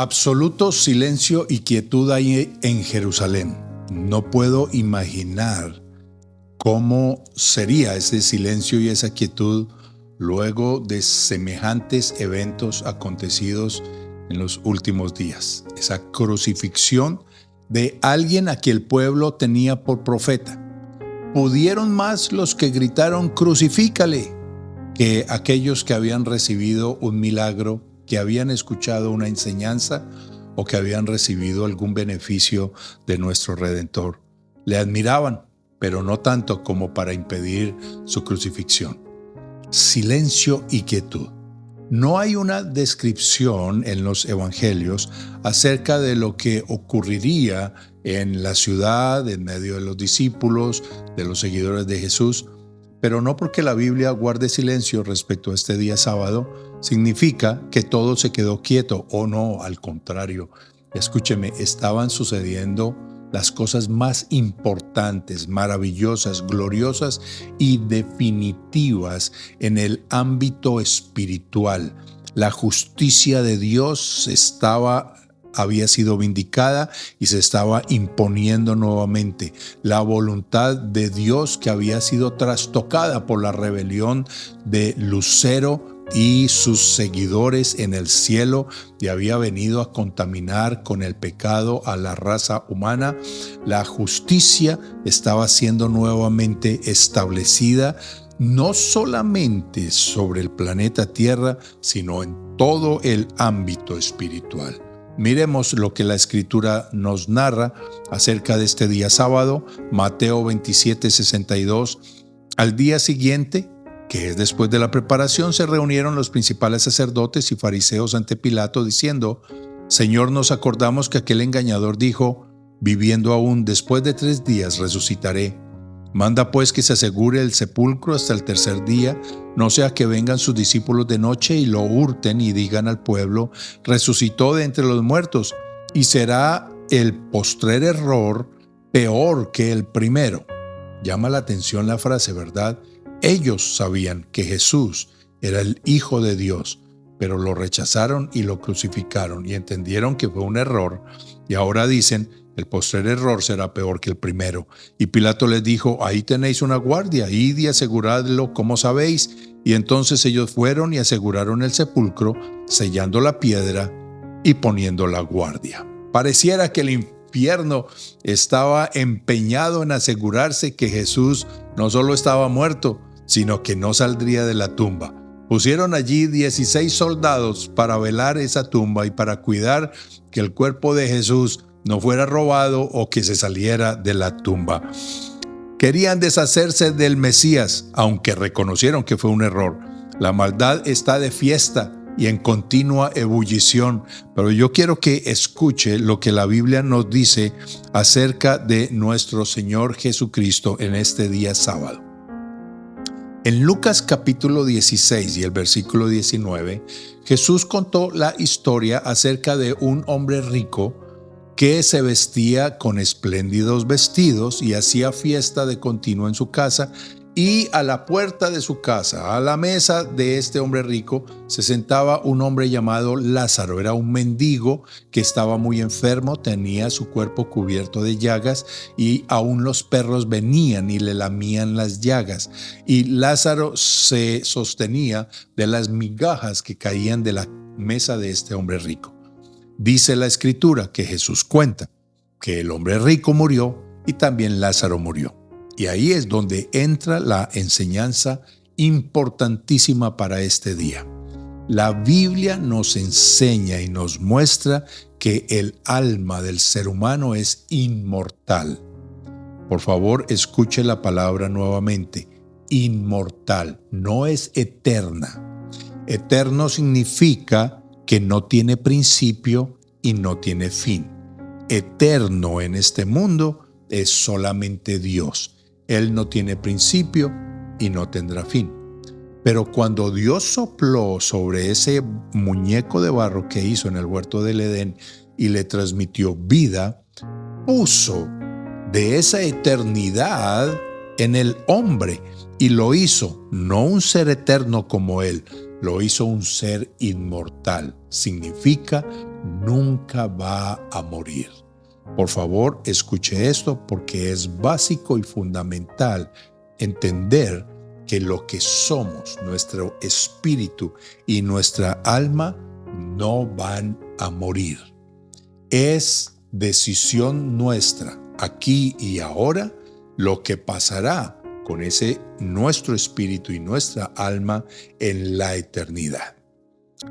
Absoluto silencio y quietud hay en Jerusalén. No puedo imaginar cómo sería ese silencio y esa quietud luego de semejantes eventos acontecidos en los últimos días. Esa crucifixión de alguien a quien el pueblo tenía por profeta. Pudieron más los que gritaron crucifícale que aquellos que habían recibido un milagro, que habían escuchado una enseñanza o que habían recibido algún beneficio de nuestro Redentor. Le admiraban, pero no tanto como para impedir su crucifixión. Silencio y quietud. No hay una descripción en los evangelios acerca de lo que ocurriría en la ciudad, en medio de los discípulos, de los seguidores de Jesús, pero no porque la Biblia guarde silencio respecto a este día sábado, significa que todo se quedó quieto, o no, al contrario. Escúcheme, estaban sucediendo las cosas más importantes, maravillosas, gloriosas y definitivas en el ámbito espiritual. La justicia de Dios había sido vindicada y se estaba imponiendo nuevamente. La voluntad de Dios que había sido trastocada por la rebelión de Lucero y sus seguidores en el cielo, y había venido a contaminar con el pecado a la raza humana. La justicia estaba siendo nuevamente establecida, no solamente sobre el planeta Tierra, sino en todo el ámbito espiritual. Miremos lo que la Escritura nos narra acerca de este día sábado, Mateo 27:62. Al día siguiente, que es después de la preparación, se reunieron los principales sacerdotes y fariseos ante Pilato, diciendo: Señor, nos acordamos que aquel engañador dijo: viviendo aún, después de 3 días resucitaré. Manda pues que se asegure el sepulcro hasta el tercer día, no sea que vengan sus discípulos de noche y lo hurten y digan al pueblo: resucitó de entre los muertos, y será el postrer error peor que el primero. Llama la atención la frase, ¿verdad? Ellos sabían que Jesús era el Hijo de Dios, pero lo rechazaron y lo crucificaron y entendieron que fue un error, y ahora dicen: el postrer error será peor que el primero. Y Pilato les dijo: ahí tenéis una guardia, id y aseguradlo como sabéis. Y entonces ellos fueron y aseguraron el sepulcro, sellando la piedra y poniendo la guardia. Pareciera que el infierno estaba empeñado en asegurarse que Jesús no solo estaba muerto, sino que no saldría de la tumba. Pusieron allí 16 soldados para velar esa tumba y para cuidar que el cuerpo de Jesús no fuera robado o que se saliera de la tumba. Querían deshacerse del Mesías, aunque reconocieron que fue un error. La maldad está de fiesta y en continua ebullición, pero yo quiero que escuche lo que la Biblia nos dice acerca de nuestro Señor Jesucristo en este día sábado. En Lucas capítulo 16 y el versículo 19, Jesús contó la historia acerca de un hombre rico que se vestía con espléndidos vestidos y hacía fiesta de continuo en su casa, y a la puerta de su casa, a la mesa de este hombre rico, se sentaba un hombre llamado Lázaro. Era un mendigo que estaba muy enfermo, tenía su cuerpo cubierto de llagas y aún los perros venían y le lamían las llagas. Y Lázaro se sostenía de las migajas que caían de la mesa de este hombre rico. Dice la Escritura que Jesús cuenta que el hombre rico murió y también Lázaro murió. Y ahí es donde entra la enseñanza importantísima para este día. La Biblia nos enseña y nos muestra que el alma del ser humano es inmortal. Por favor, escuche la palabra nuevamente. Inmortal, no es eterna. Eterno significa que no tiene principio y no tiene fin. Eterno en este mundo es solamente Dios. Él no tiene principio y no tendrá fin. Pero cuando Dios sopló sobre ese muñeco de barro que hizo en el huerto del Edén y le transmitió vida, puso de esa eternidad en el hombre y lo hizo no un ser eterno como él, lo hizo un ser inmortal. Significa nunca va a morir. Por favor, escuche esto porque es básico y fundamental entender que lo que somos, nuestro espíritu y nuestra alma, no van a morir. Es decisión nuestra, aquí y ahora, lo que pasará con ese nuestro espíritu y nuestra alma en la eternidad.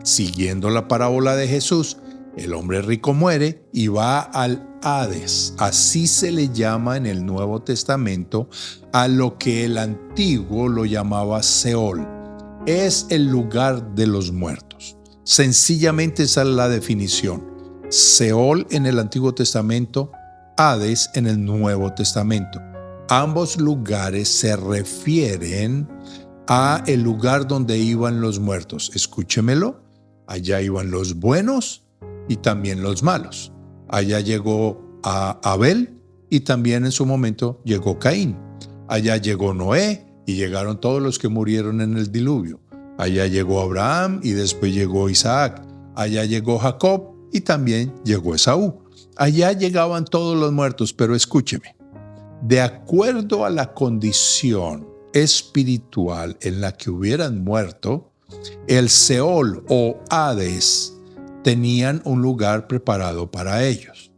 Siguiendo la parábola de Jesús, el hombre rico muere y va al Hades. Así se le llama en el Nuevo Testamento a lo que el Antiguo lo llamaba Seol. Es el lugar de los muertos. Sencillamente esa es la definición. Seol en el Antiguo Testamento, Hades en el Nuevo Testamento. Ambos lugares se refieren a el lugar donde iban los muertos. Escúchemelo. Allá iban los buenos y también los malos. Allá llegó a Abel y también en su momento llegó Caín. Allá llegó Noé y llegaron todos los que murieron en el diluvio. Allá llegó Abraham y después llegó Isaac. Allá llegó Jacob y también llegó Esaú. Allá llegaban todos los muertos, pero escúcheme. De acuerdo a la condición espiritual en la que hubieran muerto, el Seol o Hades tenían un lugar preparado para ellos.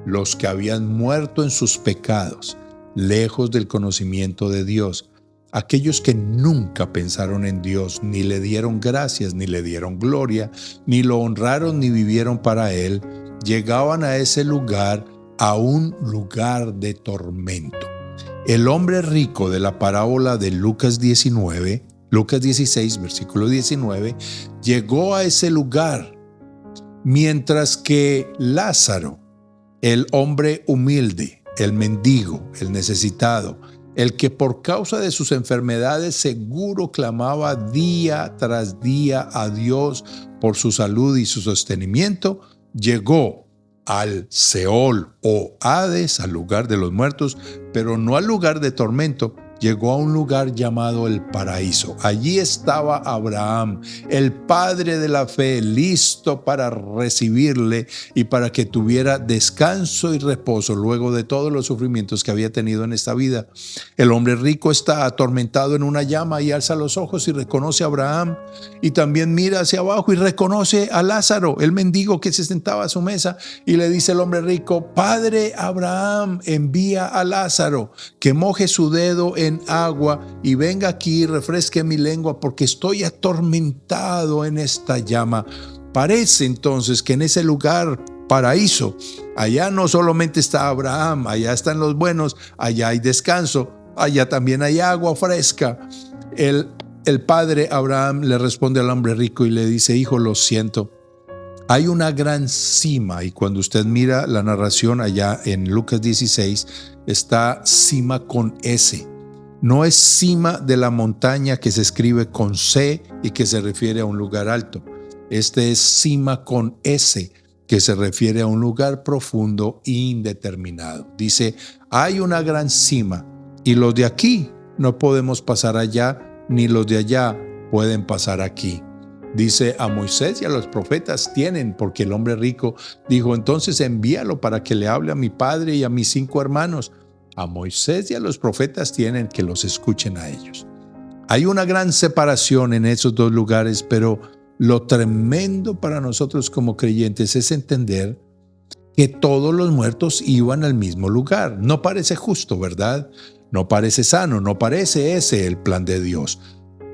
Los que habían muerto en sus pecados, lejos del conocimiento de Dios, aquellos que nunca pensaron en Dios, ni le dieron gracias, ni le dieron gloria, ni lo honraron, ni vivieron para Él, llegaban a ese lugar, a un lugar de tormento. El hombre rico de la parábola de Lucas 16, versículo 19, llegó a ese lugar, mientras que Lázaro, el hombre humilde, el mendigo, el necesitado, el que por causa de sus enfermedades seguro clamaba día tras día a Dios por su salud y su sostenimiento, llegó al Seol o Hades, al lugar de los muertos, pero no al lugar de tormento. Llegó a un lugar llamado el paraíso. Allí estaba Abraham, el padre de la fe, listo para recibirle y para que tuviera descanso y reposo luego de todos los sufrimientos que había tenido en esta vida. El hombre rico está atormentado en una llama y alza los ojos y reconoce a Abraham y también mira hacia abajo y reconoce a Lázaro, el mendigo que se sentaba a su mesa, y le dice el hombre rico: Padre Abraham, envía a Lázaro que moje su dedo en agua y venga aquí y refresque mi lengua porque estoy atormentado en esta llama. Parece entonces que en ese lugar paraíso, allá no solamente está Abraham, allá están los buenos, allá hay descanso, allá también hay agua fresca. El padre Abraham le responde al hombre rico y le dice: hijo, lo siento, hay una gran cima, y cuando usted mira la narración allá en Lucas 16, está cima con S. No es cima de la montaña que se escribe con C y que se refiere a un lugar alto. Este es cima con S, que se refiere a un lugar profundo e indeterminado. Dice, hay una gran cima y los de aquí no podemos pasar allá, ni los de allá pueden pasar aquí. Dice, a Moisés y a los profetas tienen, porque el hombre rico dijo, entonces envíalo para que le hable a mi padre y a mis 5 hermanos. A Moisés y a los profetas tienen, que los escuchen a ellos. Hay una gran separación en esos dos lugares, pero lo tremendo para nosotros como creyentes es entender que todos los muertos iban al mismo lugar. No parece justo, ¿verdad? No parece sano, no parece ese el plan de Dios.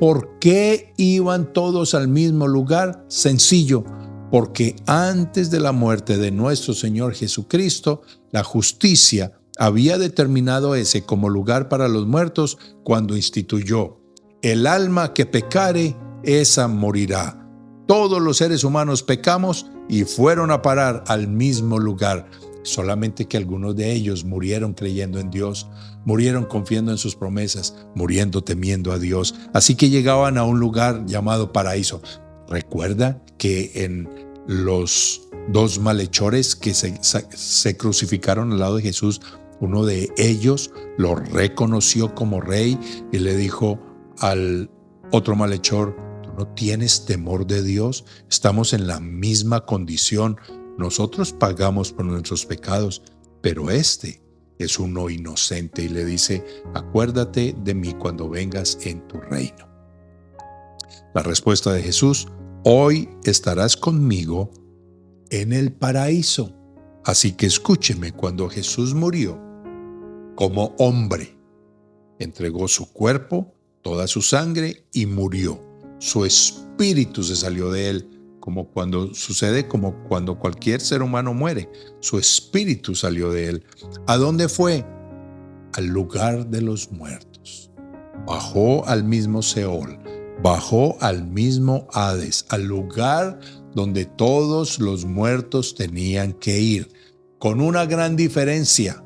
¿Por qué iban todos al mismo lugar? Sencillo, porque antes de la muerte de nuestro Señor Jesucristo, la justicia había determinado ese como lugar para los muertos cuando instituyó: el alma que pecare, esa morirá. Todos los seres humanos pecamos y fueron a parar al mismo lugar. Solamente que algunos de ellos murieron creyendo en Dios, murieron confiando en sus promesas, muriendo temiendo a Dios. Así que llegaban a un lugar llamado paraíso. Recuerda que en los 2 malhechores que se crucificaron al lado de Jesús, uno de ellos lo reconoció como rey y le dijo al otro malhechor: tú no tienes temor de Dios? Estamos en la misma condición. Nosotros pagamos por nuestros pecados, pero este es uno inocente y le dice, acuérdate de mí cuando vengas en tu reino. La respuesta de Jesús, hoy estarás conmigo en el paraíso. Así que escúcheme, cuando Jesús murió como hombre, entregó su cuerpo, toda su sangre y murió. Su espíritu se salió de él, como cuando cualquier ser humano muere. Su espíritu salió de él. ¿A dónde fue? Al lugar de los muertos. Bajó al mismo Seol, bajó al mismo Hades, al lugar donde todos los muertos tenían que ir, con una gran diferencia.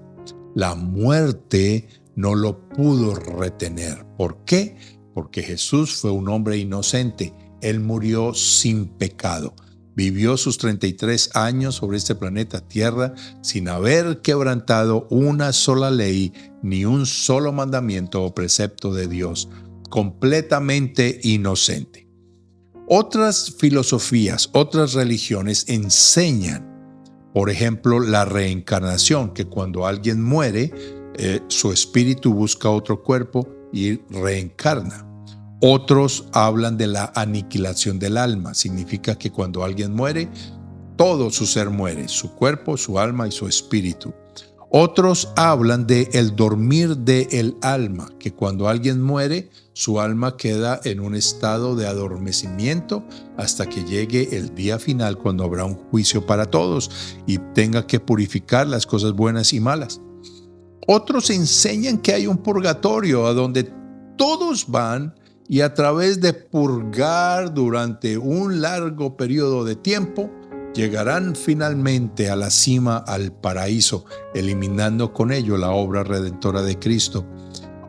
La muerte no lo pudo retener. ¿Por qué? Porque Jesús fue un hombre inocente. Él murió sin pecado. Vivió sus 33 años sobre este planeta Tierra sin haber quebrantado una sola ley ni un solo mandamiento o precepto de Dios. Completamente inocente. Otras filosofías, otras religiones enseñan, por ejemplo, la reencarnación, que cuando alguien muere, su espíritu busca otro cuerpo y reencarna. Otros hablan de la aniquilación del alma. Significa que cuando alguien muere, todo su ser muere, su cuerpo, su alma y su espíritu. Otros hablan de el dormir del alma, que cuando alguien muere, su alma queda en un estado de adormecimiento hasta que llegue el día final, cuando habrá un juicio para todos y tenga que purificar las cosas buenas y malas. Otros enseñan que hay un purgatorio a donde todos van y a través de purgar durante un largo periodo de tiempo, llegarán finalmente a la cima, al paraíso, eliminando con ello la obra redentora de Cristo.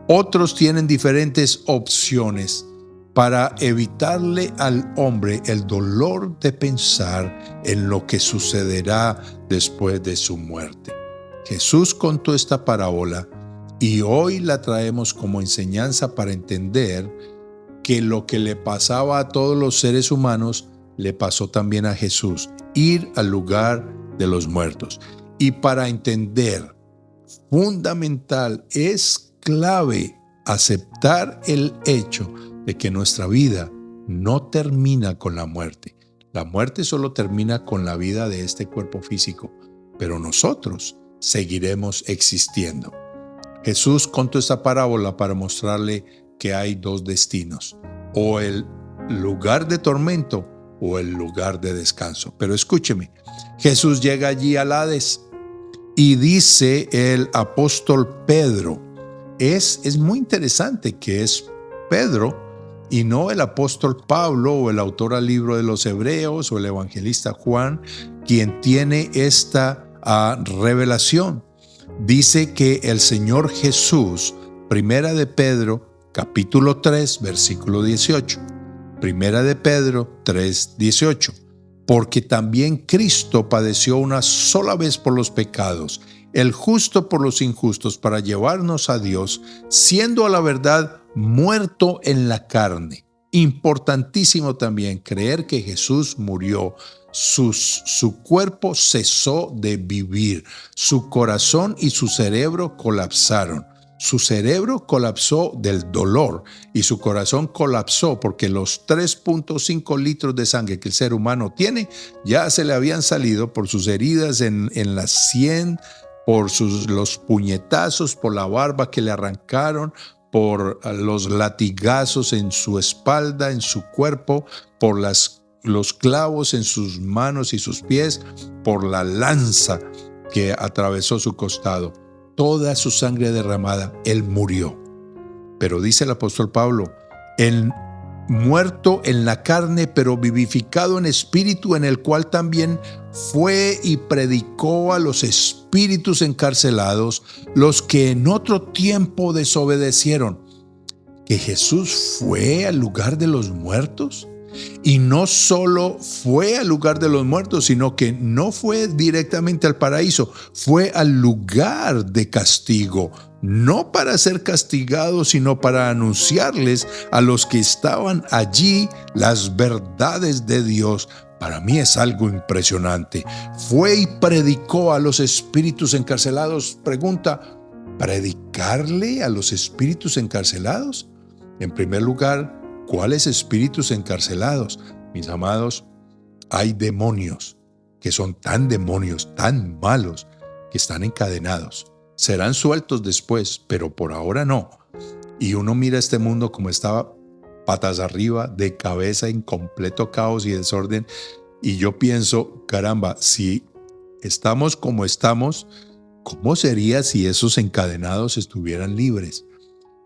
Otros tienen diferentes opciones para evitarle al hombre el dolor de pensar en lo que sucederá después de su muerte. Jesús contó esta parábola y hoy la traemos como enseñanza para entender que lo que le pasaba a todos los seres humanos le pasó también a Jesús, ir al lugar de los muertos. Y para entender, fundamental, es clave aceptar el hecho de que nuestra vida no termina con la muerte. La muerte solo termina con la vida de este cuerpo físico, pero nosotros seguiremos existiendo. Jesús contó esta parábola para mostrarle que hay dos destinos, o el lugar de tormento o el lugar de descanso. Pero escúcheme, Jesús llega allí al Hades y dice el apóstol Pedro, es muy interesante que es Pedro y no el apóstol Pablo o el autor al libro de los Hebreos o el evangelista Juan quien tiene esta revelación. Dice que el Señor Jesús, primera de Pedro, capítulo 3, versículo 18. Primera de Pedro 3, 18. Porque también Cristo padeció una sola vez por los pecados, el justo por los injustos, para llevarnos a Dios, siendo a la verdad muerto en la carne. Importantísimo también creer que Jesús murió. Su cuerpo cesó de vivir. Su corazón y su cerebro colapsaron. Su cerebro colapsó del dolor y su corazón colapsó porque los 3.5 litros de sangre que el ser humano tiene ya se le habían salido por sus heridas en la sien, por los puñetazos, por la barba que le arrancaron, por los latigazos en su espalda, en su cuerpo, por los clavos en sus manos y sus pies, por la lanza que atravesó su costado. Toda su sangre derramada, Él murió. Pero dice el apóstol Pablo, Él muerto en la carne, pero vivificado en espíritu, en el cual también fue y predicó a los espíritus encarcelados, los que en otro tiempo desobedecieron. ¿Que Jesús fue al lugar de los muertos? Y no solo fue al lugar de los muertos, sino que no fue directamente al paraíso, fue al lugar de castigo, no para ser castigado, sino para anunciarles a los que estaban allí las verdades de Dios. Para mí es algo impresionante. Fue y predicó a los espíritus encarcelados. Pregunta, ¿predicarle a los espíritus encarcelados? En primer lugar, ¿cuáles espíritus encarcelados? Mis amados, hay demonios que son tan demonios, tan malos, que están encadenados. Serán sueltos después, pero por ahora no. Y uno mira este mundo como estaba, patas arriba, de cabeza, en completo caos y desorden. Y yo pienso, caramba, si estamos como estamos, ¿cómo sería si esos encadenados estuvieran libres?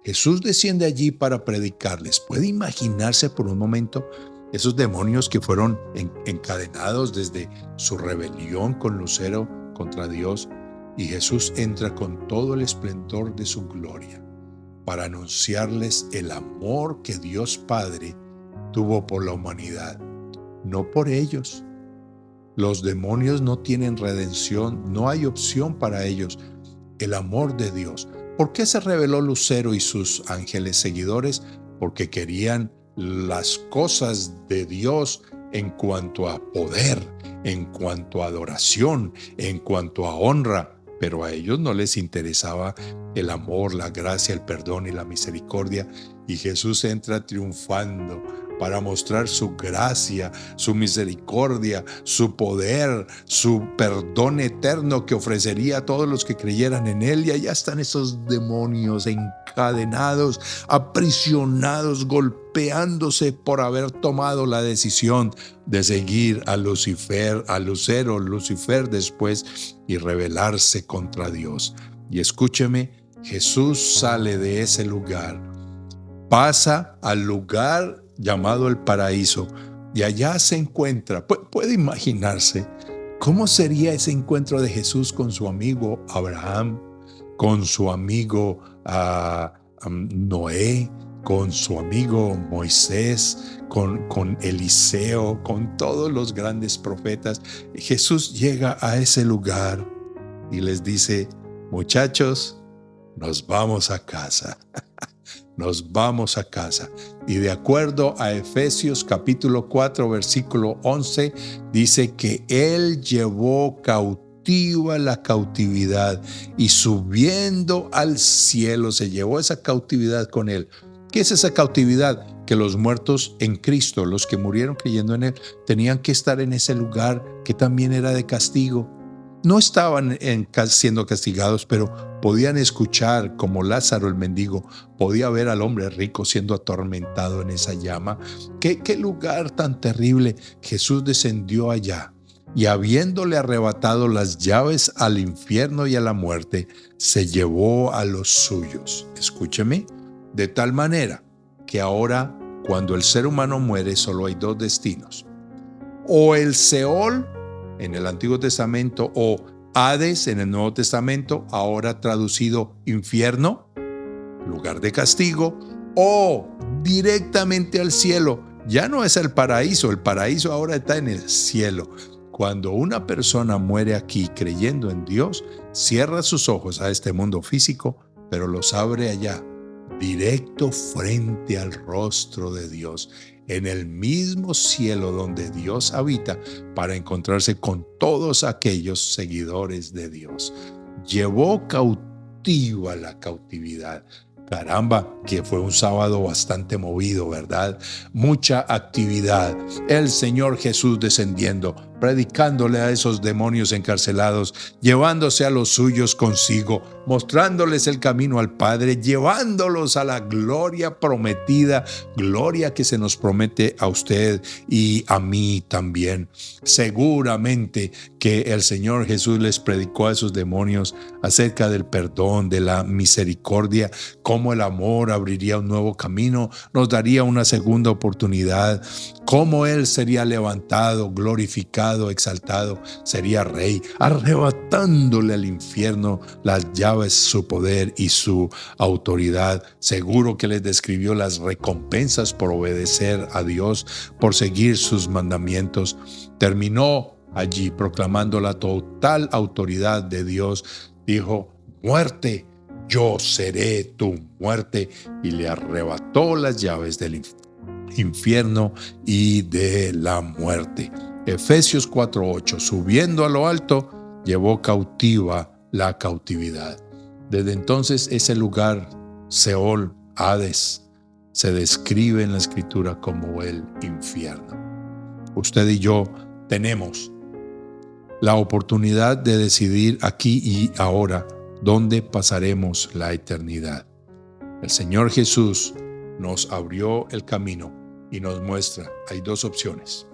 Jesús desciende allí para predicarles. ¿Puede imaginarse por un momento esos demonios que fueron encadenados desde su rebelión con Lucero contra Dios? Y Jesús entra con todo el esplendor de su gloria para anunciarles el amor que Dios Padre tuvo por la humanidad, no por ellos. Los demonios no tienen redención, no hay opción para ellos. El amor de Dios. ¿Por qué se rebeló Lucero y sus ángeles seguidores? Porque querían las cosas de Dios en cuanto a poder, en cuanto a adoración, en cuanto a honra. Pero a ellos no les interesaba el amor, la gracia, el perdón y la misericordia. Y Jesús entra triunfando para mostrar su gracia, su misericordia, su poder, su perdón eterno que ofrecería a todos los que creyeran en Él. Y allá están esos demonios encadenados, aprisionados, golpeándose por haber tomado la decisión de seguir a Lucifer, a Lucero, Lucifer después, y rebelarse contra Dios. Y escúcheme, Jesús sale de ese lugar, pasa al lugar llamado el paraíso, y allá se encuentra. Puede imaginarse cómo sería ese encuentro de Jesús con su amigo Abraham, con su amigo Noé, con su amigo Moisés, con Eliseo, con todos los grandes profetas. Jesús llega a ese lugar y les dice: muchachos, nos vamos a casa. Nos vamos a casa. Y de acuerdo a Efesios capítulo 4 versículo 11, dice que Él llevó cautiva la cautividad y subiendo al cielo se llevó esa cautividad con Él. ¿Qué es esa cautividad? Que los muertos en Cristo, los que murieron creyendo en Él, tenían que estar en ese lugar que también era de castigo. No estaban siendo castigados, pero podían escuchar, como Lázaro el mendigo, podía ver al hombre rico siendo atormentado en esa llama. ¿Qué lugar tan terrible! Jesús descendió allá y, habiéndole arrebatado las llaves al infierno y a la muerte, se llevó a los suyos. Escúcheme, de tal manera que ahora, cuando el ser humano muere, solo hay dos destinos: o el Seol en el Antiguo Testamento, o Hades en el Nuevo Testamento, ahora traducido infierno, lugar de castigo, o directamente al cielo. Ya no es el paraíso ahora está en el cielo. Cuando una persona muere aquí creyendo en Dios, cierra sus ojos a este mundo físico, pero los abre allá, directo frente al rostro de Dios, en el mismo cielo donde Dios habita, para encontrarse con todos aquellos seguidores de Dios. Llevó cautiva la cautividad. Caramba, que fue un sábado bastante movido, ¿verdad? Mucha actividad. El Señor Jesús descendiendo, predicándole a esos demonios encarcelados, llevándose a los suyos consigo, mostrándoles el camino al Padre, llevándolos a la gloria prometida, gloria que se nos promete a usted y a mí también. Seguramente que el Señor Jesús les predicó a esos demonios acerca del perdón, de la misericordia, cómo el amor abriría un nuevo camino, nos daría una segunda oportunidad, cómo Él sería levantado, glorificado, elevado, exaltado, sería rey, arrebatándole al infierno las llaves, su poder y su autoridad. Seguro que les describió las recompensas por obedecer a Dios, por seguir sus mandamientos. Terminó allí proclamando la total autoridad de Dios. Dijo: muerte, yo seré tu muerte, y le arrebató las llaves del infierno y de la muerte. Efesios 4:8, subiendo a lo alto, llevó cautiva la cautividad. Desde entonces ese lugar, Seol, Hades, se describe en la Escritura como el infierno. Usted y yo tenemos la oportunidad de decidir aquí y ahora dónde pasaremos la eternidad. El Señor Jesús nos abrió el camino y nos muestra, hay dos opciones.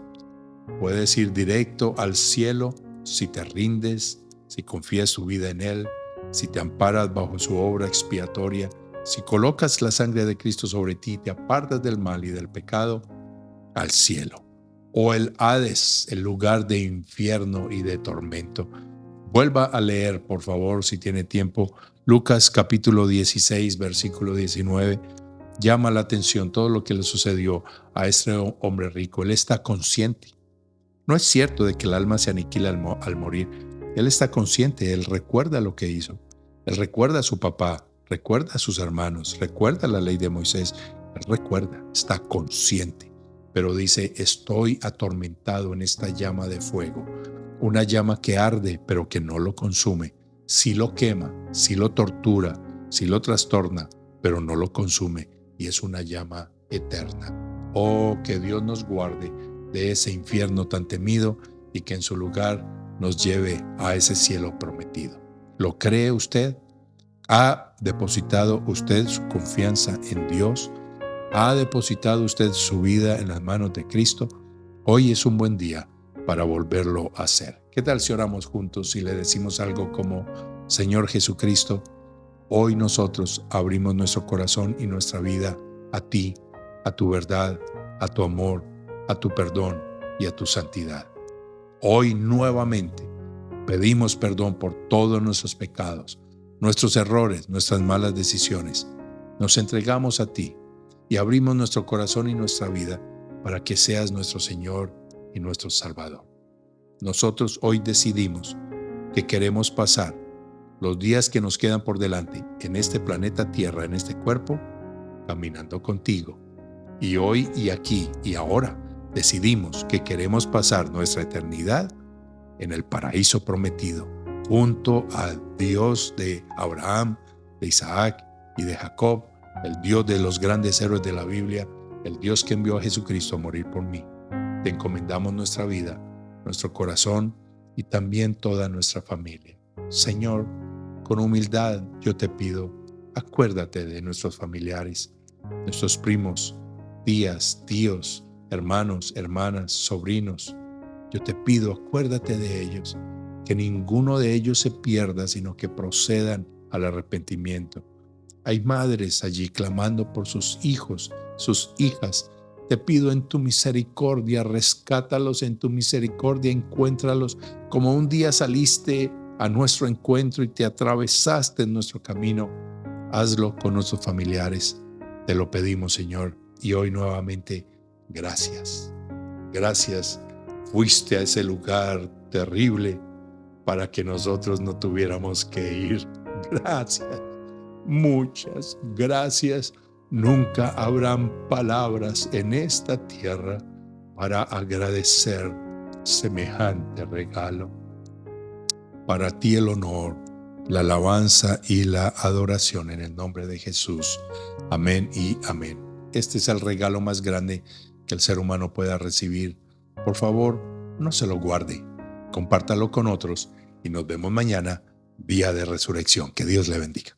Puedes ir directo al cielo si te rindes, si confías tu vida en Él, si te amparas bajo su obra expiatoria, si colocas la sangre de Cristo sobre ti y te apartas del mal y del pecado, al cielo. O el Hades, el lugar de infierno y de tormento. Vuelva a leer, por favor, si tiene tiempo, Lucas capítulo 16, versículo 19. Llama la atención todo lo que le sucedió a este hombre rico. Él está consciente. No es cierto de que el alma se aniquila al morir. Él está consciente, él recuerda lo que hizo. Él recuerda a su papá, recuerda a sus hermanos, recuerda la ley de Moisés. Él recuerda, está consciente. Pero dice: estoy atormentado en esta llama de fuego. Una llama que arde, pero que no lo consume. Sí lo quema, sí lo tortura, sí lo trastorna, pero no lo consume. Y es una llama eterna. Oh, que Dios nos guarde de ese infierno tan temido y que en su lugar nos lleve a ese cielo prometido. ¿Lo cree usted? ¿Ha depositado usted su confianza en Dios? ¿Ha depositado usted su vida en las manos de Cristo? Hoy es un buen día para volverlo a hacer. ¿Qué tal si oramos juntos y le decimos algo como: Señor Jesucristo, hoy nosotros abrimos nuestro corazón y nuestra vida a ti, a tu verdad, a tu amor, a tu perdón y a tu santidad. Hoy nuevamente pedimos perdón por todos nuestros pecados, nuestros errores, nuestras malas decisiones. Nos entregamos a ti y abrimos nuestro corazón y nuestra vida para que seas nuestro Señor y nuestro Salvador. Nosotros hoy decidimos que queremos pasar los días que nos quedan por delante en este planeta Tierra, en este cuerpo, caminando contigo. Y hoy y aquí y ahora decidimos que queremos pasar nuestra eternidad en el paraíso prometido, junto al Dios de Abraham, de Isaac y de Jacob, el Dios de los grandes héroes de la Biblia, el Dios que envió a Jesucristo a morir por mí. Te encomendamos nuestra vida, nuestro corazón y también toda nuestra familia. Señor, con humildad yo te pido, acuérdate de nuestros familiares, nuestros primos, tías, tíos, hermanos, hermanas, sobrinos. Yo te pido, acuérdate de ellos, que ninguno de ellos se pierda, sino que procedan al arrepentimiento. Hay madres allí clamando por sus hijos, sus hijas. Te pido en tu misericordia, rescátalos en tu misericordia, encuéntralos como un día saliste a nuestro encuentro y te atravesaste en nuestro camino. Hazlo con nuestros familiares. Te lo pedimos, Señor. Y hoy nuevamente, gracias. Gracias. Fuiste a ese lugar terrible para que nosotros no tuviéramos que ir. Gracias. Muchas gracias. Nunca habrán palabras en esta tierra para agradecer semejante regalo. Para ti el honor, la alabanza y la adoración en el nombre de Jesús. Amén y amén. Este es el regalo más grande que el ser humano pueda recibir. Por favor, no se lo guarde. Compártalo con otros y nos vemos mañana, día de resurrección. Que Dios le bendiga.